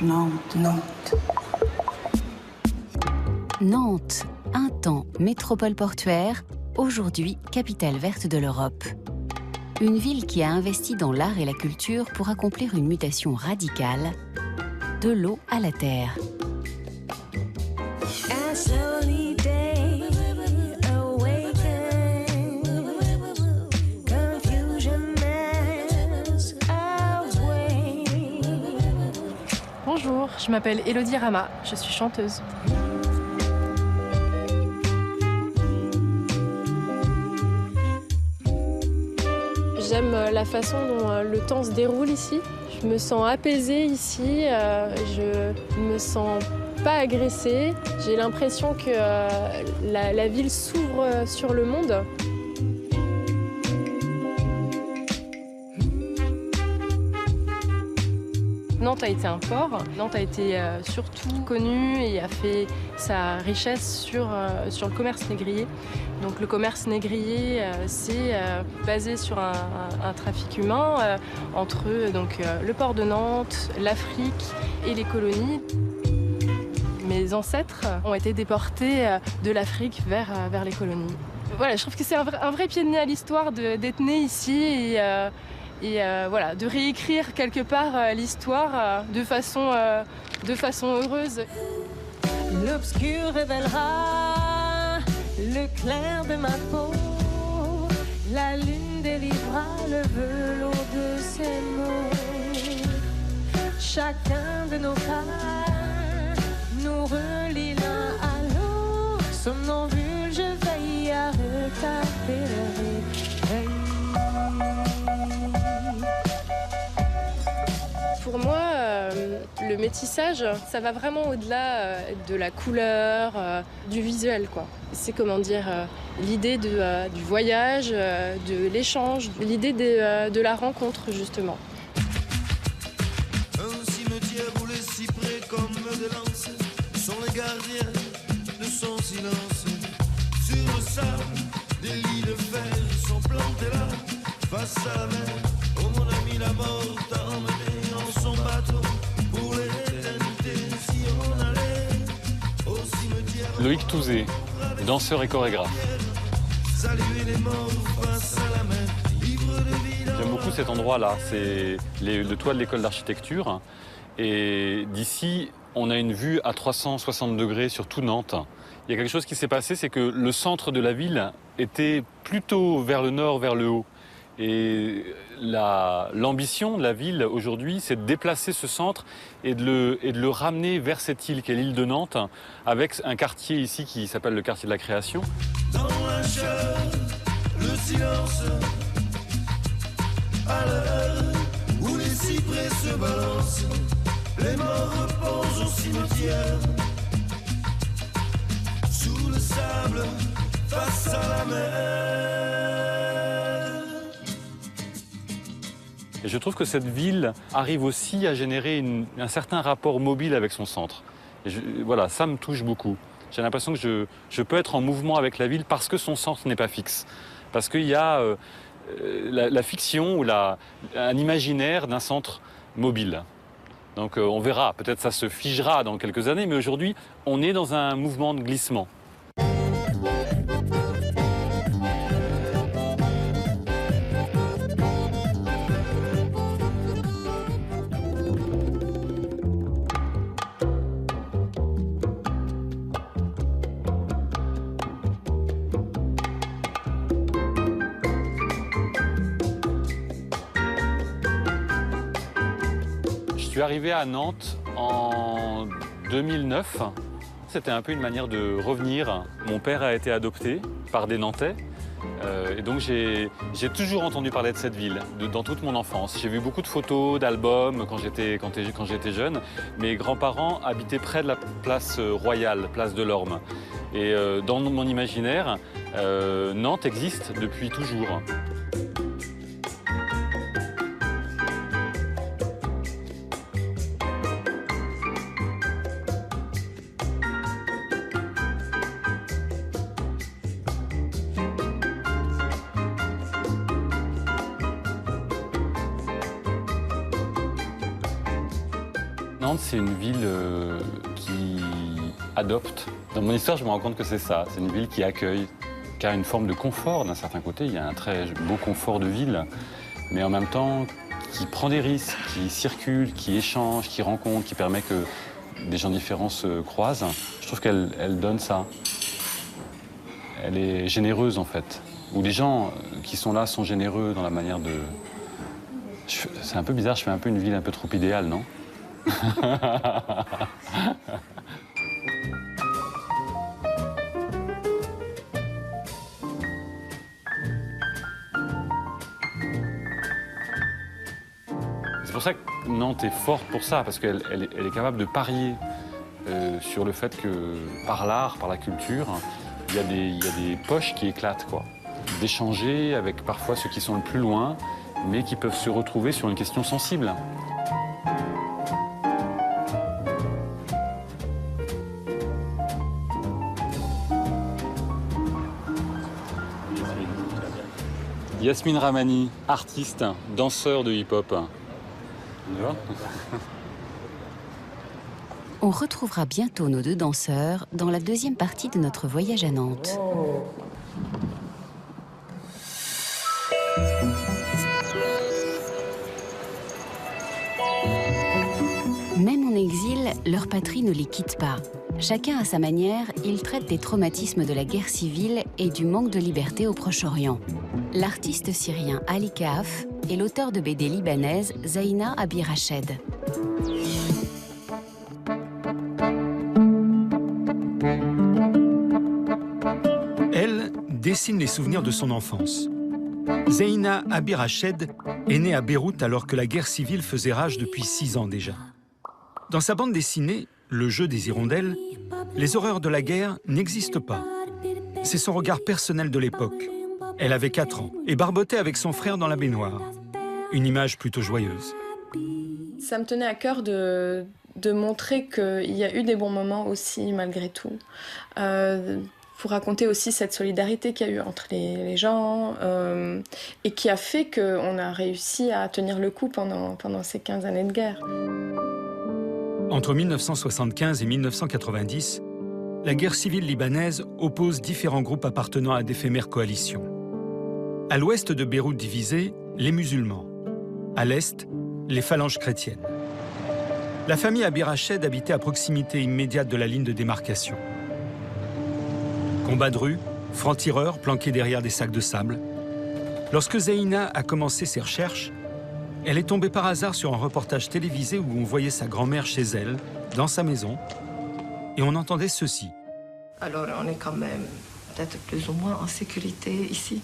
Nantes. Nantes. Nantes, un temps métropole portuaire, aujourd'hui capitale verte de l'Europe. Une ville qui a investi dans l'art et la culture pour accomplir une mutation radicale, de l'eau à la terre. Bonjour, je m'appelle Elodie Rama, je suis chanteuse. J'aime la façon dont le temps se déroule ici. Je me sens apaisée ici, je me sens pas agressée. J'ai l'impression que la ville s'ouvre sur le monde. Nantes a été un port. Nantes a été surtout connue et a fait sa richesse sur le commerce négrier. Donc le commerce négrier, c'est basé sur un trafic humain entre le port de Nantes, l'Afrique et les colonies. Mes ancêtres ont été déportés de l'Afrique vers les colonies. Voilà, je trouve que c'est un vrai pied de nez à l'histoire d'être né ici et voilà, de réécrire quelque part l'histoire de façon heureuse. L'obscur révélera le clair de ma peau. La lune délivrera le velours de ses mots. Chacun de nos pas nous relie l'un à l'autre. Somnambule, je veille à retarder le réveil. Pour moi, le métissage, ça va vraiment au-delà de la couleur, du visuel, quoi. C'est l'idée du voyage, de l'échange, l'idée de la rencontre, justement. Un cimetière où les cyprès comme des lances sont les gardiens de son silence. Sur le sable, des lits de fer sont plantés là, face à la mer. Oh mon ami, la mort t'a emmené en son bateau pour l'éternité. Si on allait au cimetière. Loïc Touzé, danseur et chorégraphe. Saluer les morts face à la mer, livre de vie. J'aime beaucoup cet endroit-là, c'est le toit de l'école d'architecture. Et d'ici, on a une vue à 360 degrés sur tout Nantes. Il y a quelque chose qui s'est passé, c'est que le centre de la ville était plutôt vers le nord, vers le haut. Et l'ambition de la ville aujourd'hui, c'est de déplacer ce centre et de le ramener vers cette île qu'est l'île de Nantes, avec un quartier ici qui s'appelle le quartier de la Création. Dans la chair, le silence, à l'heure où les cyprès se balancent, les morts reposent au cimetière, sous le sable, face à la mer. Et je trouve que cette ville arrive aussi à générer un certain rapport mobile avec son centre. Et voilà, ça me touche beaucoup. J'ai l'impression que je peux être en mouvement avec la ville parce que son centre n'est pas fixe. Parce qu'il y a la fiction ou un imaginaire d'un centre mobile. Donc on verra, peut-être ça se figera dans quelques années, mais aujourd'hui, on est dans un mouvement de glissement. Je suis arrivé à Nantes en 2009. C'était un peu une manière de revenir. Mon père a été adopté par des Nantais. Et donc j'ai toujours entendu parler de cette ville, dans toute mon enfance. J'ai vu beaucoup de photos, d'albums quand j'étais jeune. Mes grands-parents habitaient près de la place Royale, place de l'Orme. Et dans mon imaginaire, Nantes existe depuis toujours. Nantes, c'est une ville qui adopte. Dans mon histoire, je me rends compte que c'est ça. C'est une ville qui accueille, qui a une forme de confort d'un certain côté. Il y a un très beau confort de ville, mais en même temps, qui prend des risques, qui circule, qui échange, qui rencontre, qui permet que des gens différents se croisent. Je trouve qu'elle donne ça. Elle est généreuse, en fait. Où les gens qui sont là sont généreux dans la manière de... C'est un peu bizarre, je fais un peu une ville un peu trop idéale, non? C'est pour ça que Nantes est forte pour ça, parce qu'elle est capable de parier sur le fait que par l'art, par la culture, il y a des poches qui éclatent, quoi. D'échanger avec parfois ceux qui sont le plus loin, mais qui peuvent se retrouver sur une question sensible. Yasmine Ramani, artiste, danseur de hip-hop. On retrouvera bientôt nos deux danseurs dans la deuxième partie de notre voyage à Nantes. Même en exil, leur patrie ne les quitte pas. Chacun à sa manière, ils traitent des traumatismes de la guerre civile et du manque de liberté au Proche-Orient. L'artiste syrien Ali Kahf et l'auteur de BD libanaise Zaina Abirached. Elle dessine les souvenirs de son enfance. Zaina Abirached est née à Beyrouth alors que la guerre civile faisait rage depuis 6 ans déjà. Dans sa bande dessinée, Le jeu des hirondelles, les horreurs de la guerre n'existent pas. C'est son regard personnel de l'époque. Elle avait 4 ans et barbotait avec son frère dans la baignoire. Une image plutôt joyeuse. Ça me tenait à cœur de montrer qu'il y a eu des bons moments aussi, malgré tout. Pour raconter aussi cette solidarité qu'il y a eu entre les gens et qui a fait qu'on a réussi à tenir le coup pendant ces 15 années de guerre. Entre 1975 et 1990, la guerre civile libanaise oppose différents groupes appartenant à d'éphémères coalitions. À l'ouest de Beyrouth divisée, les musulmans. À l'est, les phalanges chrétiennes. La famille Abirached habitait à proximité immédiate de la ligne de démarcation. Combat de rue, francs-tireurs planqués derrière des sacs de sable. Lorsque Zaina a commencé ses recherches, elle est tombée par hasard sur un reportage télévisé où on voyait sa grand-mère chez elle, dans sa maison, et on entendait ceci. Alors on est quand même peut-être plus ou moins en sécurité ici.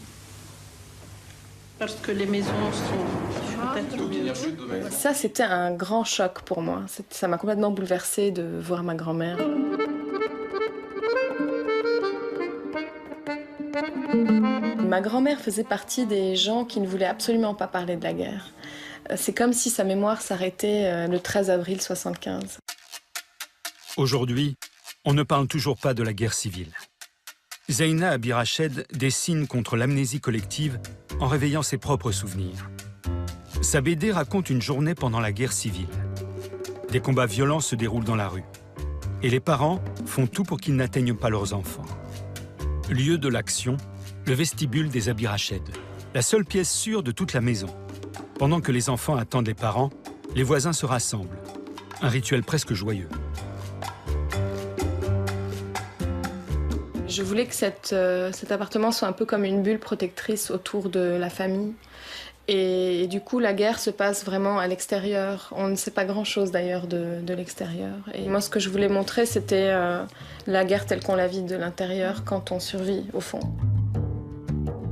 Parce que les maisons sont peut-être... Ça, c'était un grand choc pour moi. Ça m'a complètement bouleversée de voir ma grand-mère. Ma grand-mère faisait partie des gens qui ne voulaient absolument pas parler de la guerre. C'est comme si sa mémoire s'arrêtait le 13 avril 1975. Aujourd'hui, on ne parle toujours pas de la guerre civile. Zaina Abirached dessine contre l'amnésie collective en réveillant ses propres souvenirs. Sa BD raconte une journée pendant la guerre civile. Des combats violents se déroulent dans la rue. Et les parents font tout pour qu'ils n'atteignent pas leurs enfants. Lieu de l'action, le vestibule des Abirached, la seule pièce sûre de toute la maison. Pendant que les enfants attendent les parents, les voisins se rassemblent. Un rituel presque joyeux. Je voulais que cet appartement soit un peu comme une bulle protectrice autour de la famille. Et du coup, la guerre se passe vraiment à l'extérieur. On ne sait pas grand-chose d'ailleurs de l'extérieur. Et moi, ce que je voulais montrer, c'était la guerre telle qu'on la vit de l'intérieur quand on survit, au fond.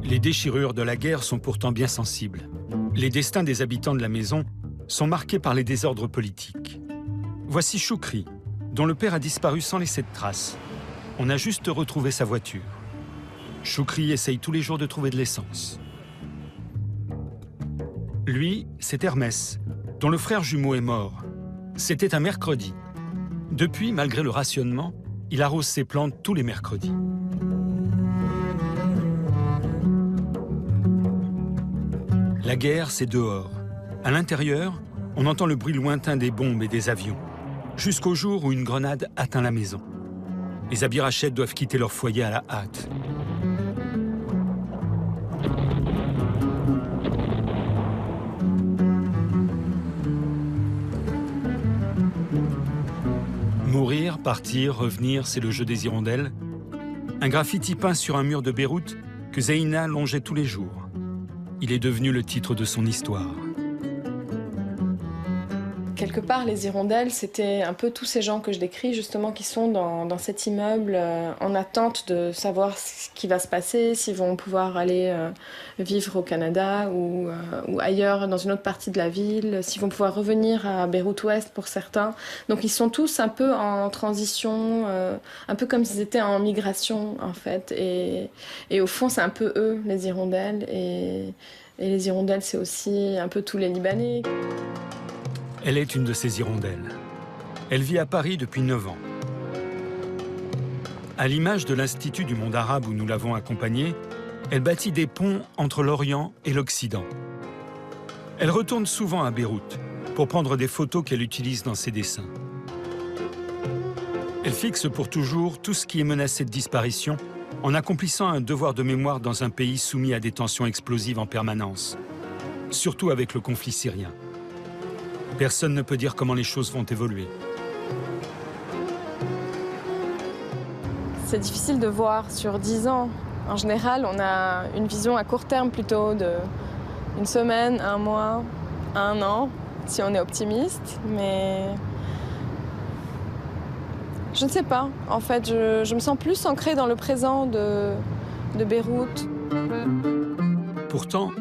Les déchirures de la guerre sont pourtant bien sensibles. Les destins des habitants de la maison sont marqués par les désordres politiques. Voici Choukri, dont le père a disparu sans laisser de traces. On a juste retrouvé sa voiture. Choukri essaye tous les jours de trouver de l'essence. Lui, c'est Hermès, dont le frère jumeau est mort. C'était un mercredi. Depuis, malgré le rationnement, il arrose ses plantes tous les mercredis. La guerre, c'est dehors. À l'intérieur, on entend le bruit lointain des bombes et des avions. jusqu'au jour où une grenade atteint la maison. Les Abirached doivent quitter leur foyer à la hâte. Mourir, partir, revenir, c'est le jeu des hirondelles. Un graffiti peint sur un mur de Beyrouth que Zeyna longeait tous les jours. Il est devenu le titre de son histoire. Quelque part, les hirondelles, c'était un peu tous ces gens que je décris, justement, qui sont dans cet immeuble en attente de savoir ce qui va se passer, s'ils vont pouvoir aller vivre au Canada ou ailleurs, dans une autre partie de la ville, s'ils vont pouvoir revenir à Beyrouth-Ouest pour certains. Donc ils sont tous un peu en transition, un peu comme s'ils étaient en migration, en fait. Et au fond, c'est un peu eux, les hirondelles. Et les hirondelles, c'est aussi un peu tous les Libanais. Elle est une de ces hirondelles. Elle vit à Paris depuis 9 ans. À l'image de l'Institut du monde arabe où nous l'avons accompagnée, elle bâtit des ponts entre l'Orient et l'Occident. Elle retourne souvent à Beyrouth pour prendre des photos qu'elle utilise dans ses dessins. Elle fixe pour toujours tout ce qui est menacé de disparition en accomplissant un devoir de mémoire dans un pays soumis à des tensions explosives en permanence, surtout avec le conflit syrien. Personne ne peut dire comment les choses vont évoluer. C'est difficile de voir sur 10 ans. En général, on a une vision à court terme plutôt de une semaine, un mois, un an, si on est optimiste. Mais je ne sais pas. En fait, je me sens plus ancrée dans le présent de Beyrouth. Pourtant,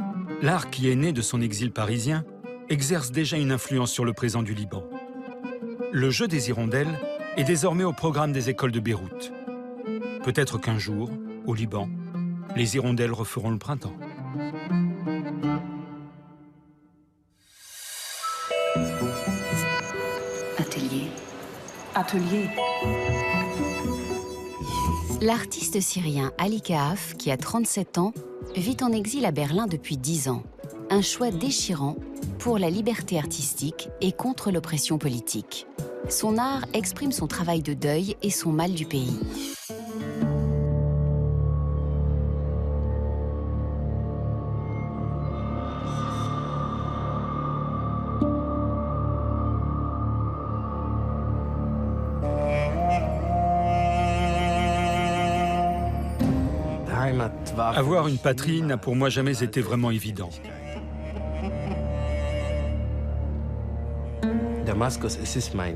l'art qui est né de son exil parisien exerce déjà une influence sur le présent du Liban. Le jeu des hirondelles est désormais au programme des écoles de Beyrouth. Peut-être qu'un jour, au Liban, les hirondelles referont le printemps. Atelier. L'artiste syrien Ali Kahaf, qui a 37 ans, vit en exil à Berlin depuis 10 ans. Un choix déchirant pour la liberté artistique et contre l'oppression politique. Son art exprime son travail de deuil et son mal du pays. Avoir une patrie n'a pour moi jamais été vraiment évident.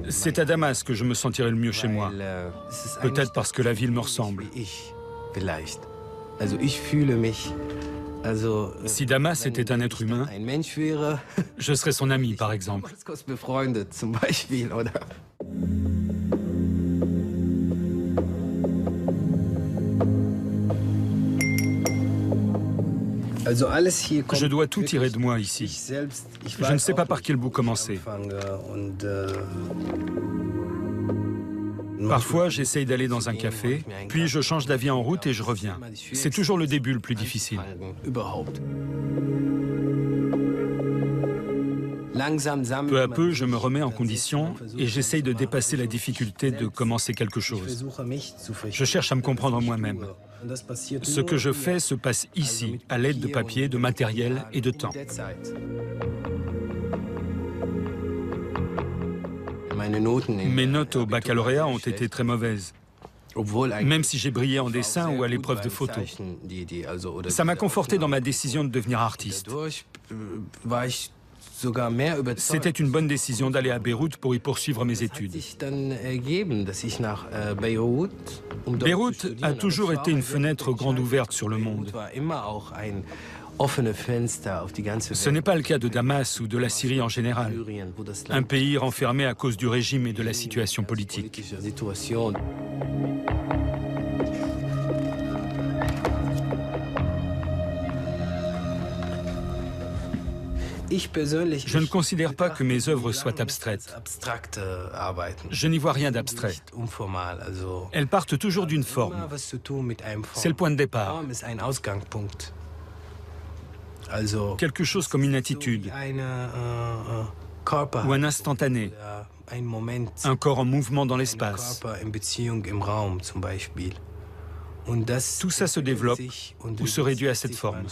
C'est à Damas que je me sentirai le mieux chez moi. Peut-être parce que la ville me ressemble. Si Damas était un être humain, je serais son ami, par exemple. Je dois tout tirer de moi ici. Je ne sais pas par quel bout commencer. Parfois, j'essaye d'aller dans un café, puis je change d'avis en route et je reviens. C'est toujours le début le plus difficile. Peu à peu, je me remets en condition et j'essaye de dépasser la difficulté de commencer quelque chose. Je cherche à me comprendre moi-même. Ce que je fais se passe ici, à l'aide de papier, de matériel et de temps. Mes notes au baccalauréat ont été très mauvaises, même si j'ai brillé en dessin ou à l'épreuve de photo. Ça m'a conforté dans ma décision de devenir artiste. C'était une bonne décision d'aller à Beyrouth pour y poursuivre mes études. Beyrouth a toujours été une fenêtre grande ouverte sur le monde. Ce n'est pas le cas de Damas ou de la Syrie en général, un pays renfermé à cause du régime et de la situation politique. Je ne considère pas que mes œuvres soient abstraites. Je n'y vois rien d'abstrait. Elles partent toujours d'une forme. C'est le point de départ. Quelque chose comme une attitude, ou un instantané, un corps en mouvement dans l'espace. Tout ça se développe ou se réduit à cette forme.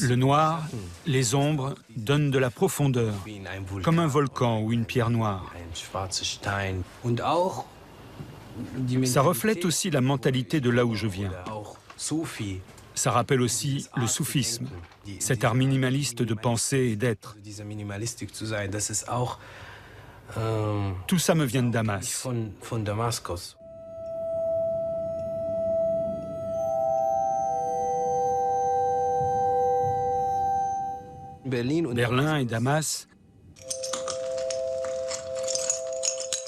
Le noir, les ombres donnent de la profondeur, comme un volcan ou une pierre noire. Ça reflète aussi la mentalité de là où je viens. Ça rappelle aussi le soufisme, cet art minimaliste de penser et d'être. Tout ça me vient de Damas. Berlin et Damas,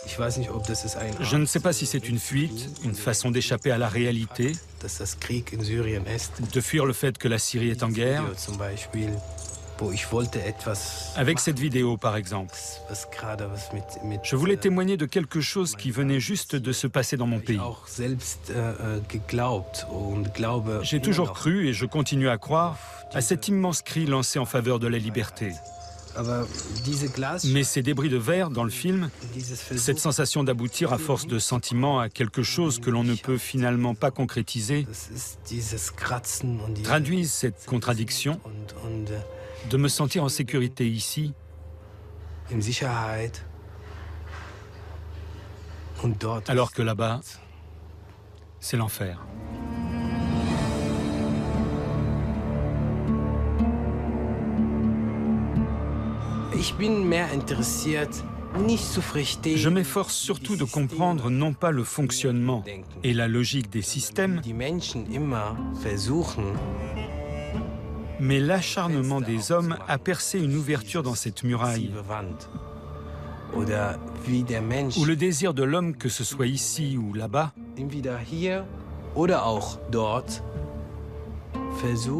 je ne sais pas si c'est une fuite, une façon d'échapper à la réalité, de fuir le fait que la Syrie est en guerre. Avec cette vidéo, par exemple, je voulais témoigner de quelque chose qui venait juste de se passer dans mon pays. J'ai toujours cru, et je continue à croire, à cet immense cri lancé en faveur de la liberté. Mais ces débris de verre dans le film, cette sensation d'aboutir à force de sentiments à quelque chose que l'on ne peut finalement pas concrétiser, traduisent cette contradiction de me sentir en sécurité ici, alors que là-bas, c'est l'enfer. Je m'efforce surtout de comprendre non pas le fonctionnement et la logique des systèmes, mais l'acharnement des hommes à percer une ouverture dans cette muraille, ou le désir de l'homme, que ce soit ici ou là-bas,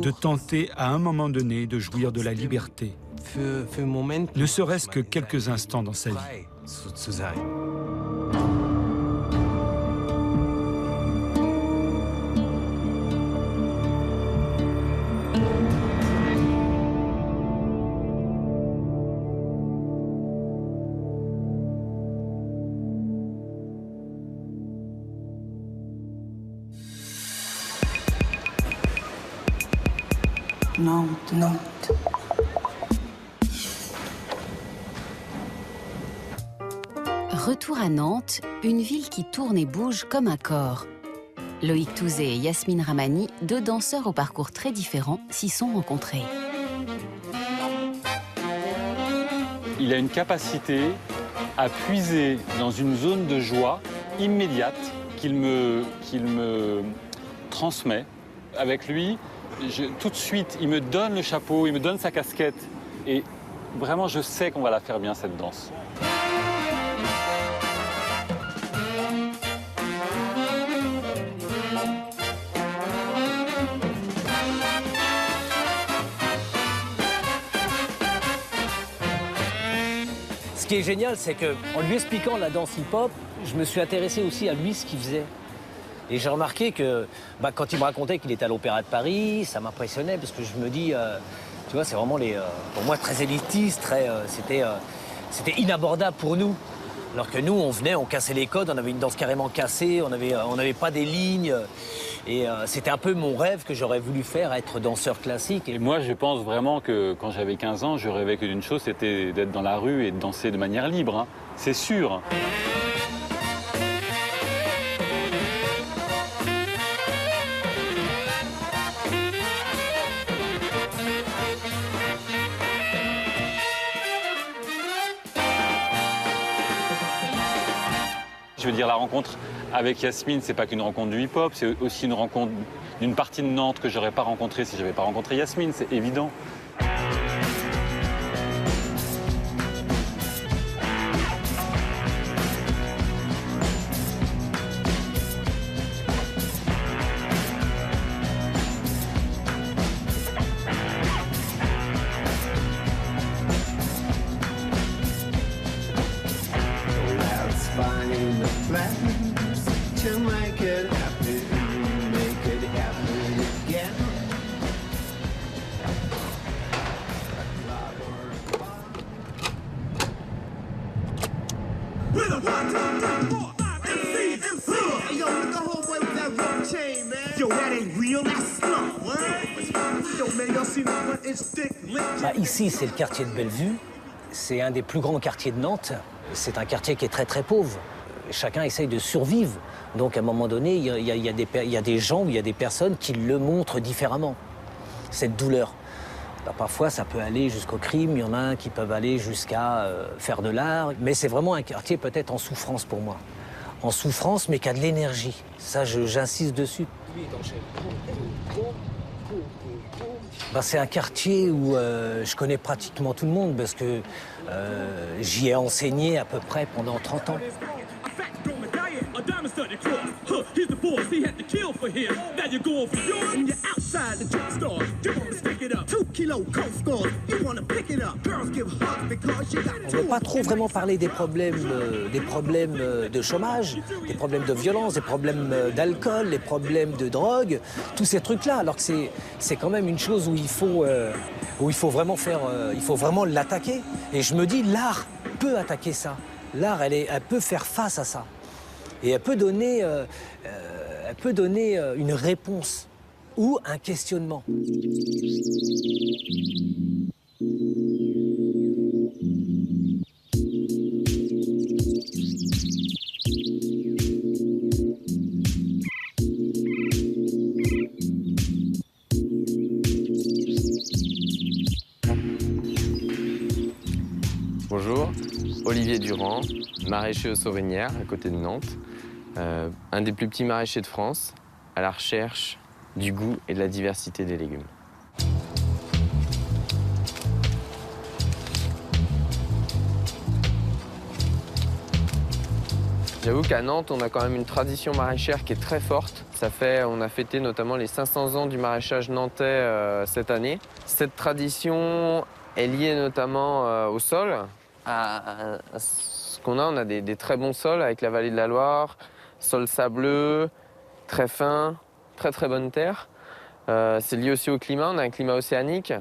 de tenter à un moment donné de jouir de la liberté, ne serait-ce que quelques instants dans sa vie. Nantes. Retour à Nantes, une ville qui tourne et bouge comme un corps. Loïc Touzé et Yasmine Ramani, deux danseurs au parcours très différents, s'y sont rencontrés. Il a une capacité à puiser dans une zone de joie immédiate qu'il me transmet. Avec lui, tout de suite, il me donne le chapeau, il me donne sa casquette. Et vraiment, je sais qu'on va la faire bien, cette danse. Ce qui est génial, c'est qu'en lui expliquant la danse hip-hop, je me suis intéressé aussi à lui, ce qu'il faisait. Et j'ai remarqué que quand il me racontait qu'il était à l'Opéra de Paris, ça m'impressionnait parce que je me dis, tu vois, c'est vraiment pour moi très élitiste, c'était inabordable pour nous. Alors que nous, on venait, on cassait les codes, on avait une danse carrément cassée, on n'avait pas des lignes. Et c'était un peu mon rêve que j'aurais voulu faire, être danseur classique. Et moi, je pense vraiment que quand j'avais 15 ans, je rêvais que d'une chose, c'était d'être dans la rue et de danser de manière libre. Hein. C'est sûr. Je veux dire, la rencontre avec Yasmine, c'est pas qu'une rencontre du hip-hop, c'est aussi une rencontre d'une partie de Nantes que j'aurais pas rencontrée si j'avais pas rencontré Yasmine, c'est évident. Ici, c'est le quartier de Bellevue. C'est un des plus grands quartiers de Nantes. C'est un quartier qui est très, très pauvre. Chacun essaye de survivre. Donc, à un moment donné, il y a des gens, il y a des personnes qui le montrent différemment, cette douleur. Parfois, ça peut aller jusqu'au crime. Il y en a qui peuvent aller jusqu'à faire de l'art. Mais c'est vraiment un quartier peut-être en souffrance pour moi. En souffrance, mais qui a de l'énergie. Ça, j'insiste dessus. C'est un quartier où je connais pratiquement tout le monde parce que j'y ai enseigné à peu près pendant 30 ans. On ne veut pas trop vraiment parler des problèmes de chômage, des problèmes de violence, des problèmes d'alcool, des problèmes de drogue, tous ces trucs-là, alors que c'est quand même une chose où il faut vraiment il faut vraiment l'attaquer. Et je me dis, l'art peut attaquer ça. L'art, elle peut faire face à ça. Et elle peut donner une réponse ou un questionnement. Bonjour, Olivier Durand, maraîcher aux Sauvenières, à côté de Nantes. Un des plus petits maraîchers de France, à la recherche du goût et de la diversité des légumes. J'avoue qu'à Nantes, on a quand même une tradition maraîchère qui est très forte. On a fêté notamment les 500 ans du maraîchage nantais cette année. Cette tradition est liée notamment au sol, à ce qu'on a. On a des très bons sols avec la vallée de la Loire, sol sableux, très fin, très très bonne terre. C'est lié aussi au climat, on a un climat océanique.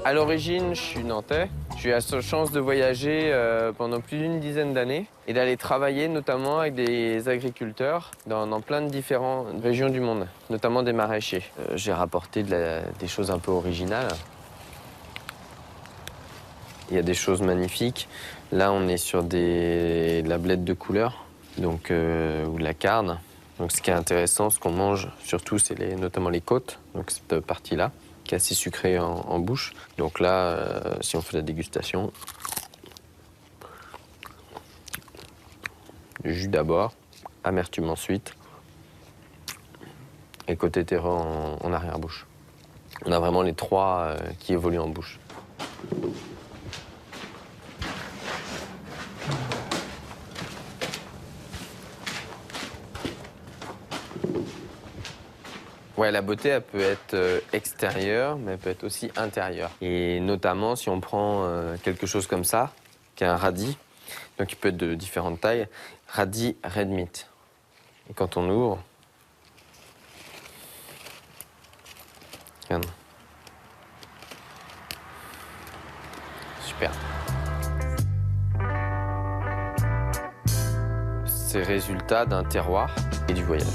À l'origine, je suis nantais. J'ai eu la chance de voyager pendant plus d'une dizaine d'années et d'aller travailler notamment avec des agriculteurs dans plein de différentes régions du monde, notamment des maraîchers. J'ai rapporté des choses un peu originales. Il y a des choses magnifiques. Là, on est sur de la blette de couleur, donc, ou de la carne. Donc, ce qui est intéressant, ce qu'on mange surtout, c'est notamment les côtes, donc cette partie-là, qui est assez sucrée en bouche. Donc là, si on fait la dégustation, jus d'abord, amertume ensuite, et côté terreau en arrière-bouche. On a vraiment les trois qui évoluent en bouche. Ouais, la beauté, elle peut être extérieure, mais elle peut être aussi intérieure. Et notamment, si on prend quelque chose comme ça, qui est un radis, donc il peut être de différentes tailles, radis red meat. Et quand on ouvre, regarde. Super. C'est résultat d'un terroir et du voyage.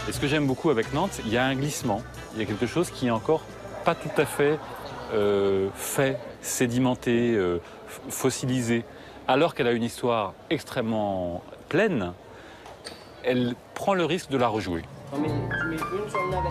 Et ce que j'aime beaucoup avec Nantes, il y a un glissement. Il y a quelque chose qui est encore pas tout à fait fait, sédimenté, fossilisé. Alors qu'elle a une histoire extrêmement pleine, elle prend le risque de la rejouer. Tu mets une sur le navet.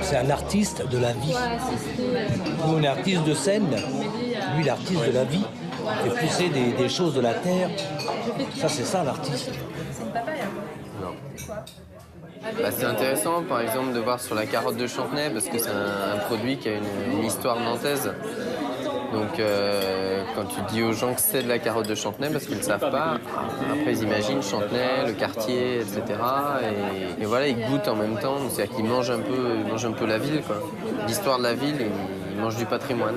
C'est un artiste de la vie. Nous, on est artiste de scène. Lui, il est artiste de la vie. Il fait pousser des choses de la terre. Ça, c'est ça, l'artiste. C'est intéressant, par exemple, de voir sur la carotte de Chantenay, parce que c'est un produit qui a une histoire nantaise. Donc, quand tu dis aux gens que c'est de la carotte de Chantenay, parce qu'ils ne le savent pas, après ils imaginent Chantenay, le quartier, etc. Et voilà, ils goûtent en même temps, c'est-à-dire qu'ils mangent un peu la ville, quoi. L'histoire de la ville, ils mangent du patrimoine.